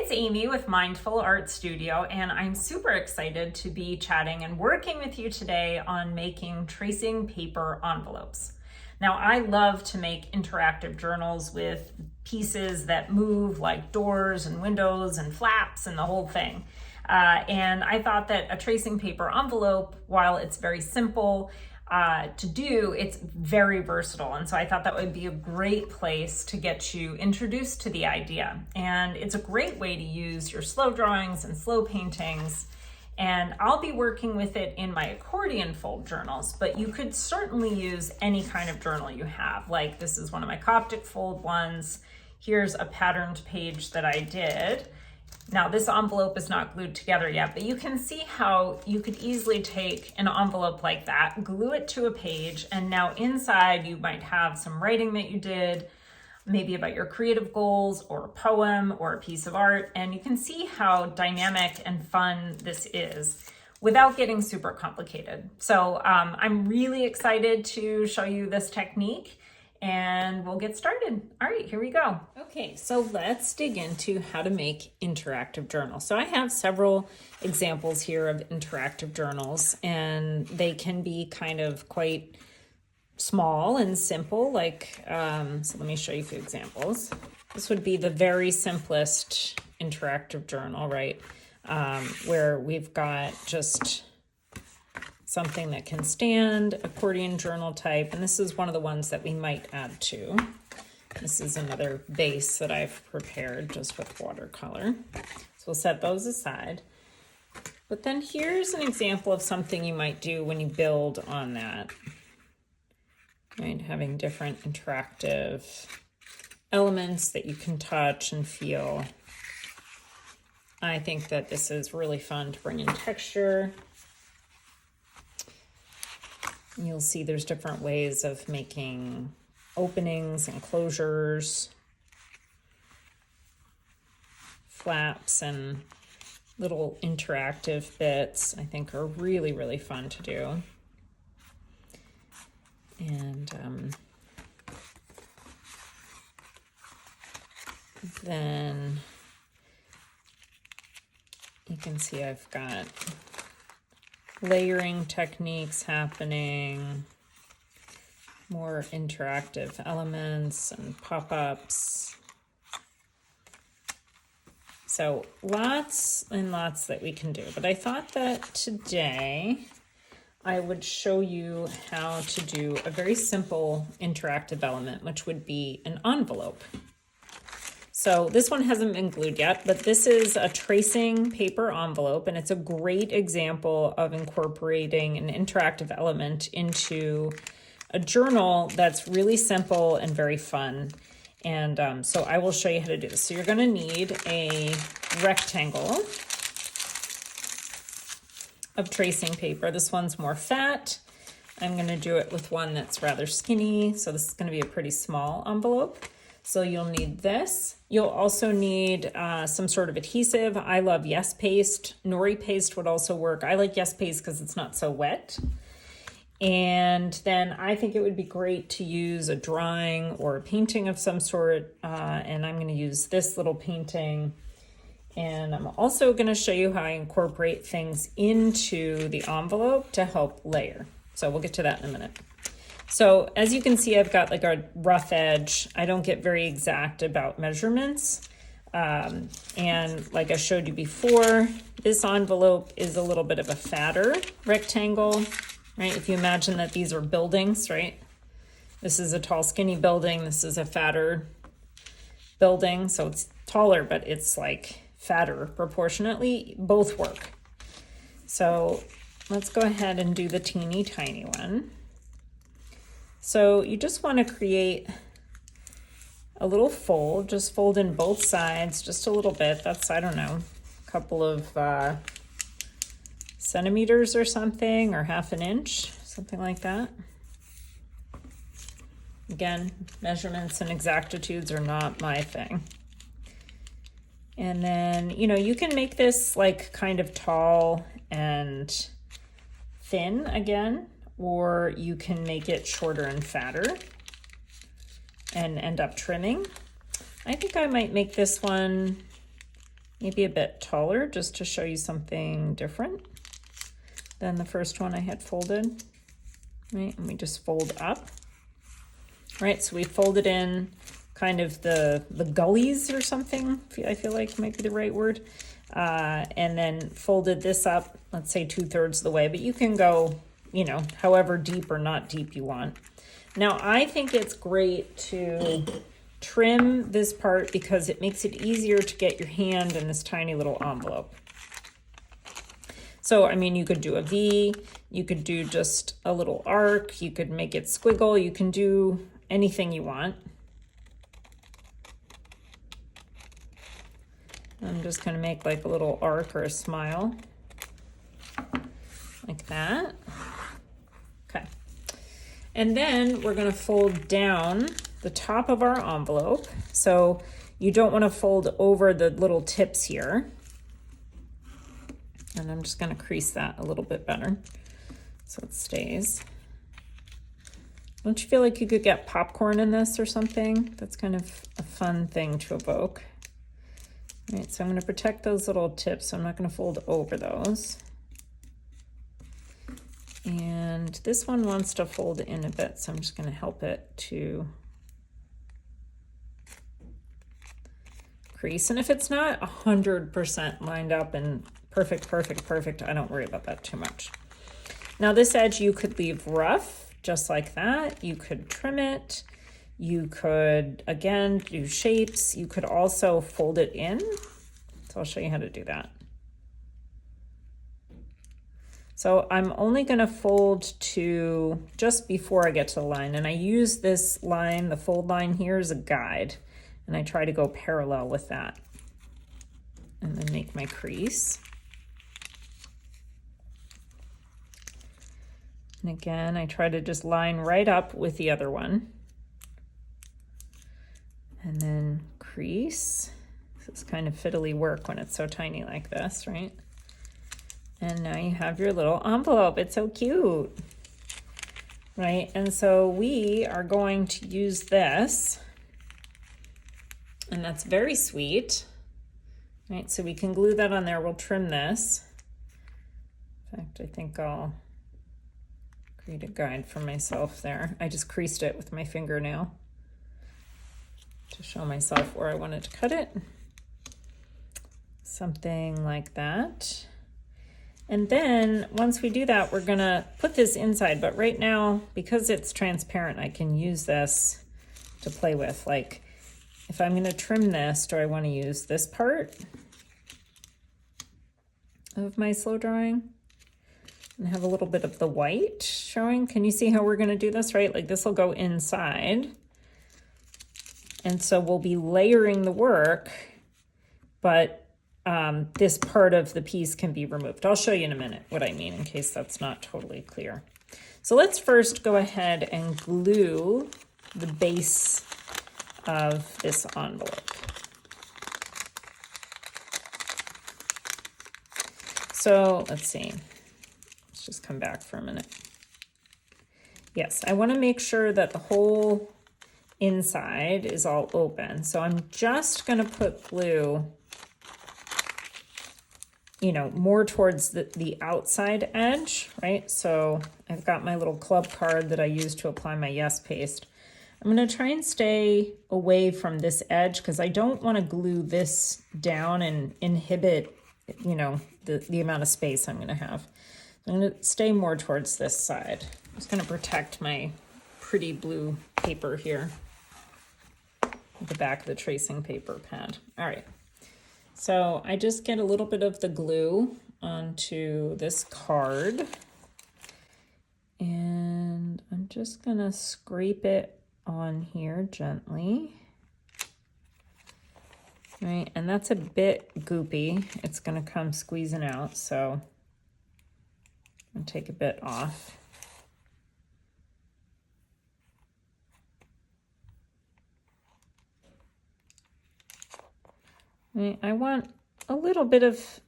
it's Amy with Mindful Art Studio, and I'm super excited to be chatting and working with you today on making tracing paper envelopes. Now, I love to make interactive journals with pieces that move like doors and windows and flaps and the whole thing. And I thought that a tracing paper envelope, while it's very simple to do, it's very versatile. And so I thought that would be a great place to get you introduced to the idea. And it's a great way to use your slow drawings and slow paintings. And I'll be working with it in my Accordion Fold journals, but you could certainly use any kind of journal you have. Like this is one of my Coptic Fold ones. Here's a patterned page that I did. Now this envelope is not glued together yet, but you can see how you could easily take an envelope like that, glue it to a page, and now inside you might have some writing that you did, maybe about your creative goals or a poem or a piece of art, and you can see how dynamic and fun this is without getting super complicated. So I'm really excited to show you this technique, and we'll get started. All right, here we go. Okay, so let's dig into how to make interactive journals. So I have several examples here of interactive journals, and they can be kind of quite small and simple. Like, so let me show you a few examples. This would be the very simplest interactive journal, right? Where we've got just something that can stand, accordion journal type, and this is one of the ones that we might add to. This is another base that I've prepared just with watercolor. So we'll set those aside. But then here's an example of something you might do when you build on that, right? Having different interactive elements that you can touch and feel. I think that this is really fun to bring in texture. You'll see there's different ways of making openings and closures, flaps and little interactive bits. I think are really, really fun to do. And then you can see I've got layering techniques happening, more interactive elements and pop-ups. So lots and lots that we can do. But I thought that today I would show you how to do a very simple interactive element, which would be an envelope. So this one hasn't been glued yet, but this is a tracing paper envelope, and it's a great example of incorporating an interactive element into a journal that's really simple and very fun. And so I will show you how to do this. So you're going to need a rectangle of tracing paper. This one's more fat. I'm going to do it with one that's rather skinny. So this is going to be a pretty small envelope. So you'll need this. You'll also need some sort of adhesive. I love Yes Paste. Nori Paste would also work. I like Yes Paste because it's not so wet. And then I think it would be great to use a drawing or a painting of some sort. And I'm going to use this little painting. And I'm also going to show you how I incorporate things into the envelope to help layer. So we'll get to that in a minute. So as you can see, I've got like a rough edge. I don't get very exact about measurements. And like I showed you before, this envelope is a little bit of a fatter rectangle, right? If you imagine that these are buildings, right? This is a tall, skinny building. This is a fatter building. So it's taller, but it's like fatter proportionately. Both work. So let's go ahead and do the teeny tiny one. So you just want to create a little fold, just fold in both sides just a little bit. That's, I don't know, a couple of centimeters or something, or half an inch, something like that. Again, measurements and exactitudes are not my thing. And then, you know, you can make this like kind of tall and thin again, or you can make it shorter and fatter and end up trimming. I think I might make this one maybe a bit taller, just to show you something different than the first one I had folded, right? And we just fold up, right? So we folded in kind of the gullies or something, I feel like might be the right word, and then folded this up, let's say 2/3 of the way, but you can go, you know, however deep or not deep you want. Now, I think it's great to trim this part because it makes it easier to get your hand in this tiny little envelope. So, I mean, you could do a V, you could do just a little arc, you could make it squiggle, you can do anything you want. I'm just going to make like a little arc or a smile, like that. Okay. And then we're going to fold down the top of our envelope. So you don't want to fold over the little tips here. And I'm just going to crease that a little bit better so it stays. Don't you feel like you could get popcorn in this or something? That's kind of a fun thing to evoke. All right, so I'm going to protect those little tips, so I'm not going to fold over those. And this one wants to fold in a bit, so I'm just going to help it to crease. And if it's not 100% lined up and perfect, I don't worry about that too much. Now this edge you could leave rough, just like that. You could trim it. You could, again, do shapes. You could also fold it in. So I'll show you how to do that. So I'm only going to fold to just before I get to the line. And I use this line, the fold line here, as a guide. And I try to go parallel with that. And then make my crease. And again, I try to just line right up with the other one. And then crease. This is kind of fiddly work when it's so tiny like this, right? And now you have your little envelope. It's so cute, right? And so we are going to use this, and that's very sweet, right? So we can glue that on there. We'll trim this. In fact, I think I'll create a guide for myself there. I just creased it with my fingernail to show myself where I wanted to cut it. Something like that. And then once we do that, we're gonna put this inside, but right now, because it's transparent, I can use this to play with. Like, if I'm gonna trim this, do I wanna use this part of my slow drawing? And have a little bit of the white showing. Can you see how we're gonna do this, right? Like this will go inside. And so we'll be layering the work, but this part of the piece can be removed. I'll show you in a minute what I mean in case that's not totally clear. So let's first go ahead and glue the base of this envelope. So let's see. Let's just come back for a minute. Yes, I want to make sure that the whole inside is all open. So I'm just going to put glue, you know, more towards the outside edge, right? So I've got my little club card that I use to apply my Yes paste. I'm going to try and stay away from this edge because I don't want to glue this down and inhibit, you know, the amount of space I'm going to have. I'm going to stay more towards this side. I'm just going to protect my pretty blue paper here at the back of the tracing paper pad. All right. So I just get a little bit of the glue onto this card, and I'm just gonna scrape it on here gently. Right, and that's a bit goopy. It's gonna come squeezing out, so I'll take a bit off. I want a little bit of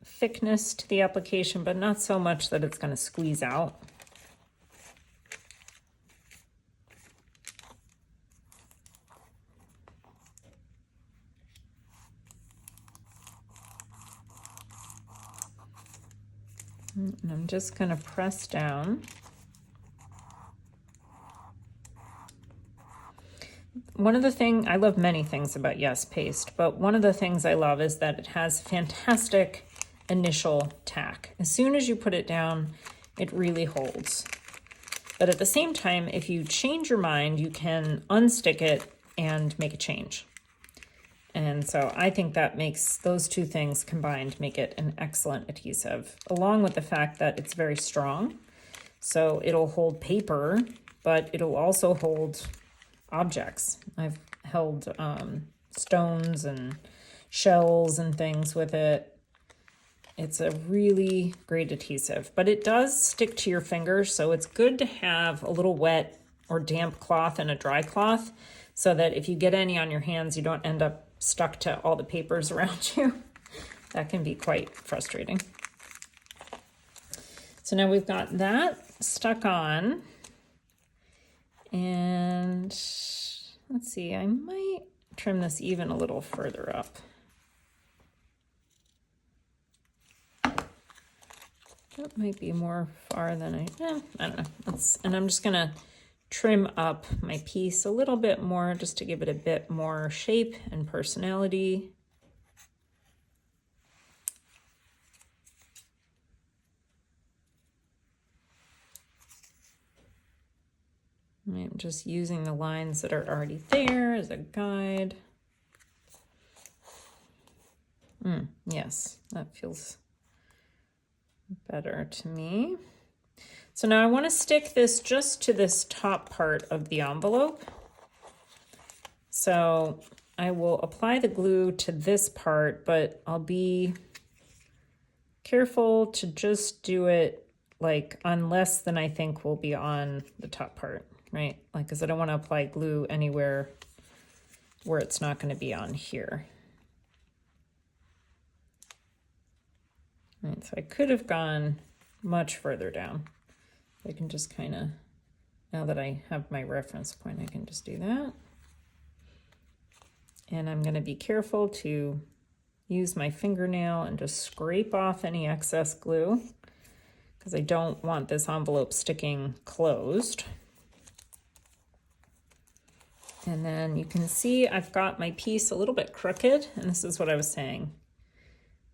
thickness to the application, but not so much that it's going to squeeze out. And I'm just going to press down. One of the things, I love many things about Yes Paste, but one of the things I love is that it has fantastic initial tack. As soon as you put it down, it really holds. But at the same time, if you change your mind, you can unstick it and make a change. And so I think that makes those two things combined make it an excellent adhesive, along with the fact that it's very strong. So it'll hold paper, but it'll also hold objects. I've held stones and shells and things with it. It's a really great adhesive, but it does stick to your fingers, so it's good to have a little wet or damp cloth and a dry cloth so that if you get any on your hands, you don't end up stuck to all the papers around you. That can be quite frustrating. So now we've got that stuck on. And let's see, I might trim this even a little further up. That might be more far than I don't know. And I'm just gonna trim up my piece a little bit more just to give it a bit more shape and personality. I'm just using the lines that are already there as a guide. Yes, that feels better to me. So now I want to stick this just to this top part of the envelope. So I will apply the glue to this part, but I'll be careful to just do it like on less than I think will be on the top part. Right? Like, because I don't want to apply glue anywhere where it's not going to be on here. Right, so I could have gone much further down. I can just kind of, now that I have my reference point, I can just do that. And I'm going to be careful to use my fingernail and just scrape off any excess glue because I don't want this envelope sticking closed. And then you can see I've got my piece a little bit crooked, and this is what I was saying.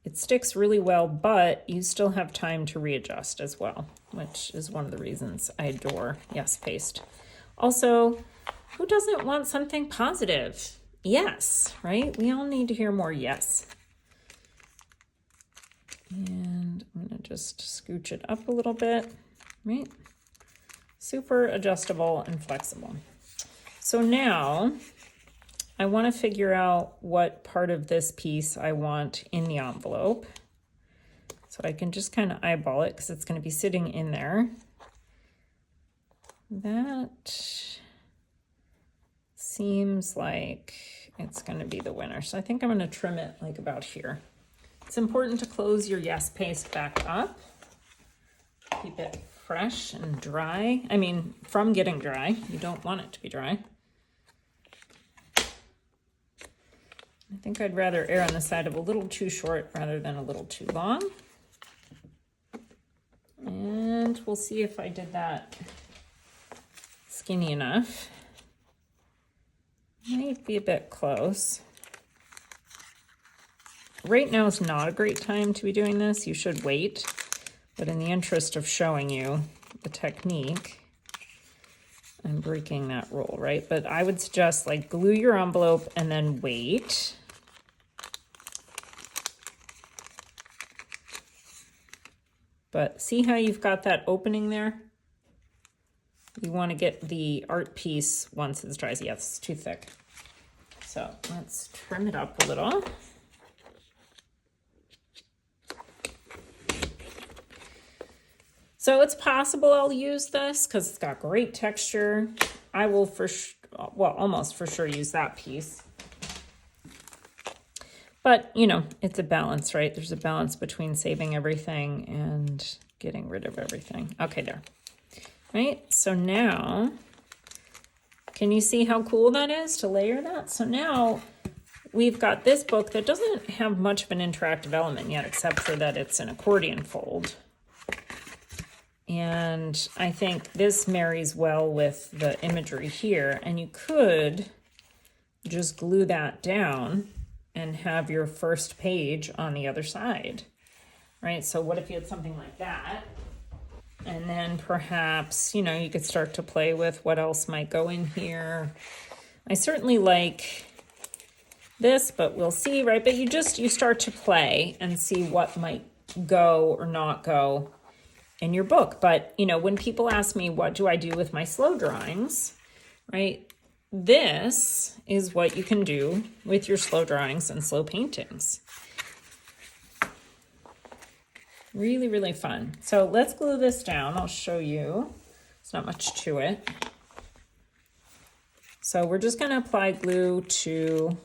It sticks really well, but you still have time to readjust as well, which is one of the reasons I adore Yes Paste. Also, who doesn't want something positive? Yes, right? We all need to hear more yes. And I'm gonna just scooch it up a little bit, right? Super adjustable and flexible. So now I want to figure out what part of this piece I want in the envelope. So I can just kind of eyeball it because it's going to be sitting in there. That seems like it's going to be the winner. So I think I'm going to trim it like about here. It's important to close your Yes Paste back up. Keep it fresh and dry. I mean, from getting dry. You don't want it to be dry. I think I'd rather err on the side of a little too short rather than a little too long. And we'll see if I did that skinny enough. Might be a bit close. Right now is not a great time to be doing this. You should wait. But in the interest of showing you the technique, I'm breaking that rule, right? But I would suggest like glue your envelope and then wait. But see how you've got that opening there? You want to get the art piece once it's dry. Yeah, it's too thick. So let's trim it up a little. So it's possible I'll use this because it's got great texture. I will almost for sure use that piece. But, you know, it's a balance, right? There's a balance between saving everything and getting rid of everything. Okay, there. Right? So now, can you see how cool that is to layer that? So now we've got this book that doesn't have much of an interactive element yet, except for that it's an accordion fold. And I think this marries well with the imagery here. And you could just glue that down and have your first page on the other side, right? So what if you had something like that? And then perhaps, you know, you could start to play with what else might go in here. I certainly like this, but we'll see, right? But you start to play and see what might go or not go in your book. But, you know, when people ask me, what do I do with my slow drawings, right? This is what you can do with your slow drawings and slow paintings. Really, really fun. So let's glue this down. I'll show you. It's not much to it. So we're just going to apply glue to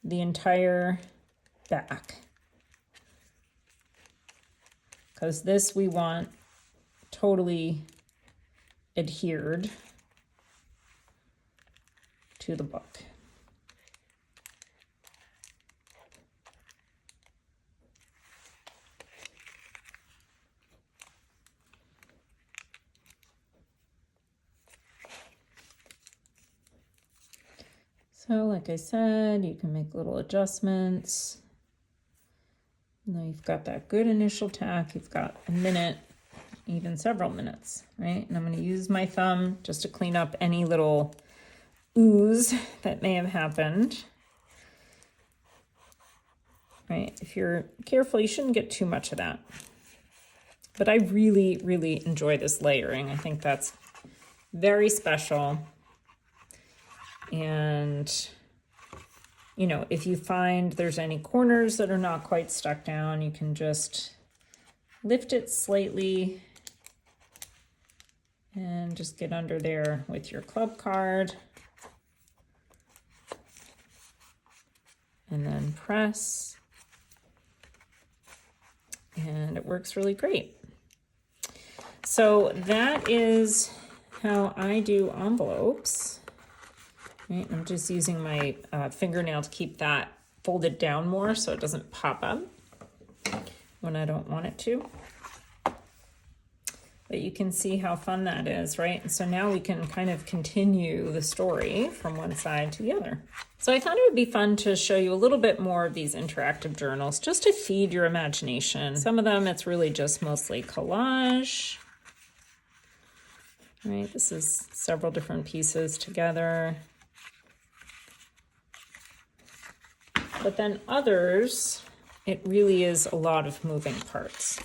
the entire back, because this we want totally adhered to the book. So like I said, you can make little adjustments. Now you've got that good initial tack. You've got a minute, even several minutes, right? And I'm going to use my thumb just to clean up any little ooze that may have happened. Right? If you're careful, you shouldn't get too much of that. But I really, really enjoy this layering. I think that's very special. And, you know, if you find there's any corners that are not quite stuck down, you can just lift it slightly and just get under there with your club card. And then press. And it works really great. So that is how I do envelopes. Right, I'm just using my fingernail to keep that folded down more so it doesn't pop up when I don't want it to. But you can see how fun that is, right? And so now we can kind of continue the story from one side to the other. So I thought it would be fun to show you a little bit more of these interactive journals just to feed your imagination. Some of them, it's really just mostly collage. Right, this is several different pieces together. But then others, it really is a lot of moving parts.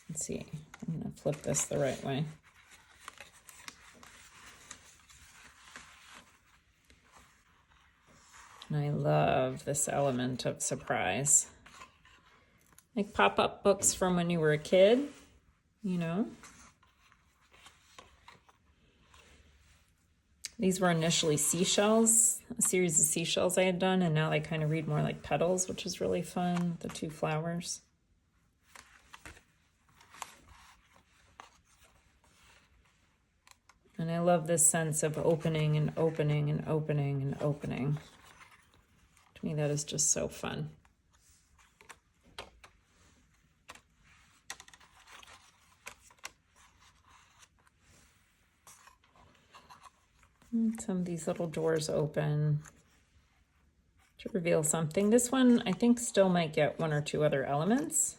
Let's see, I'm gonna flip this the right way. And I love this element of surprise. Like pop-up books from when you were a kid, you know? These were initially seashells, a series of seashells I had done, and now they kind of read more like petals, which is really fun, the two flowers. And I love this sense of opening and opening and opening and opening. To me, that is just so fun. And some of these little doors open to reveal something. This one, I think, still might get one or two other elements,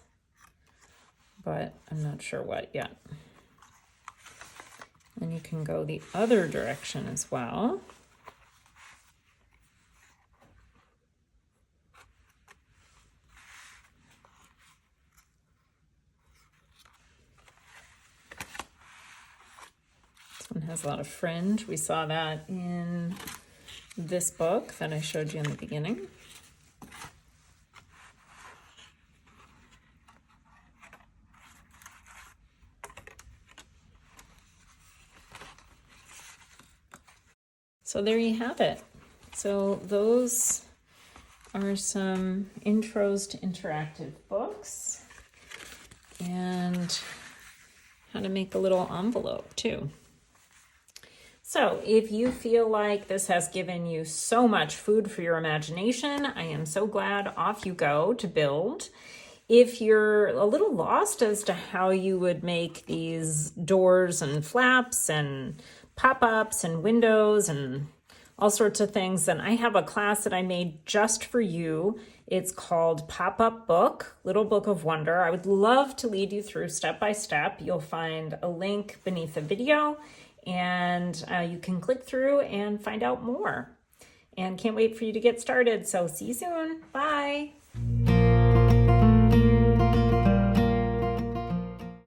but I'm not sure what yet. And you can go the other direction as well. This one has a lot of fringe. We saw that in this book that I showed you in the beginning. So there you have it. So those are some intros to interactive books and how to make a little envelope too. So if you feel like this has given you so much food for your imagination, I am so glad. Off you go to build. If you're a little lost as to how you would make these doors and flaps and pop-ups and windows and all sorts of things, then I have a class that I made just for you. It's called Pop-Up Book, Little Book of Wonder. I would love to lead you through step by step. You'll find a link beneath the video, and you can click through and find out more. And can't wait for you to get started. So see you soon. Bye.